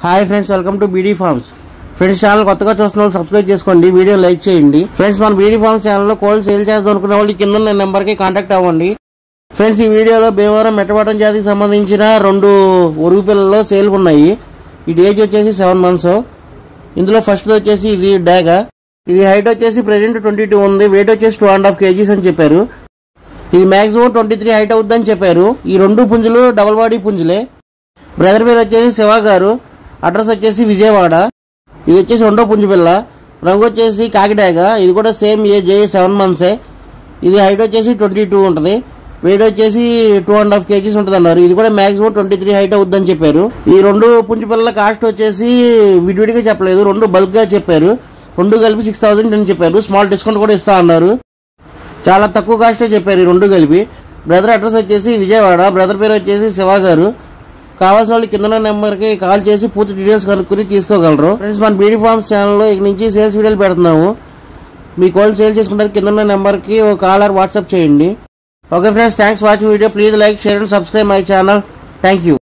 Hi friends, welcome to beedi forms. Friends, channel కొత్తగా చూస్తున్న వాళ్ళు సబ్స్క్రైబ్ చేసుకోండి, వీడియో లైక్ చేయండి. ఫ్రెండ్స్, మన బీడీ ఫార్మ్స్ ఛానల్లో కోళ్ళు సేల్ చేద్దాం అనుకునే వాళ్ళు కింద ఉన్న నెంబర్కి కాంటాక్ట్ అవ్వండి. ఫ్రెండ్స్, ఈ వీడియోలో భీమవరం మెట్టపాటం జాతికి సంబంధించిన 2 ఒరుగు పిల్లలు సేల్ ఉన్నాయి. ఇది ఏజ్ వచ్చేసి 7 months. ఇందులో ఫస్ట్ వచ్చేసి ఇది డాగా. ఇది హైట్ వచ్చేసి ప్రెజెంట్ 22 ఉంది. వెయిట్ వచ్చేసి 2.5 kgs అని చెప్పారు. ఇది మాక్సిమం 23 హైట్ అవుద్దని చెప్పారు. ఈ 2 పుంజులు డబుల్ బాడీ పుంజులే. బ్రదర్ పేరు వచ్చేసి శివ గారు. అడ్రస్ వచ్చేసి విజయవాడ. ఇది వచ్చేసి 2వ పుంజు పిల్ల. రంగు వచ్చేసి కాకిడాగా. ఇది కూడా సేమ్ ఏజ్ 7 months. ఇది హైట్ వచ్చేసి 22 ఉంటుంది. వెయిట్ వచ్చేసి 2.5 kgs ఉంటుంది అన్నారు. ఇది కూడా మాక్సిమం 23 హైట్ అవుద్దని చెప్పారు. ఈ 2 పుంజు పిల్లల కాస్ట్ వచ్చేసి విడివిడిగా చెప్పలేదు, 2 బల్క్ గా చెప్పారు. 2 కలిపి 6,000 అని చెప్పారు. స్మాల్ డిస్కౌంట్ కూడా ఇస్తా అన్నారు. చాలా తక్కువ కాస్టే చెప్పారు ఈ 2 కలిపి. బ్రదర్ అడ్రస్ వచ్చేసి విజయవాడ. బ్రదర్ పేరు వచ్చేసి శివ గారు. కావాల్సిన వాళ్ళు కింద నెంబర్కి కాల్ చేసి పూర్తి డీటెయిల్స్ కనుక్కొని తీసుకోగలరు. ఫ్రెండ్స్, మన బీడీ ఫార్మ్స్ ఛానల్లో ఇక నుంచి సేల్స్ వీడియోలు పెడుతున్నాము. మీ కోళ్ళు సేల్ చేసుకుంటారు కింద నెంబర్కి ఒక కాల్ ఆర్ వాట్సాప్ చేయండి. Okay friends, thanks watching video. Please like, share and subscribe my channel. Thank you.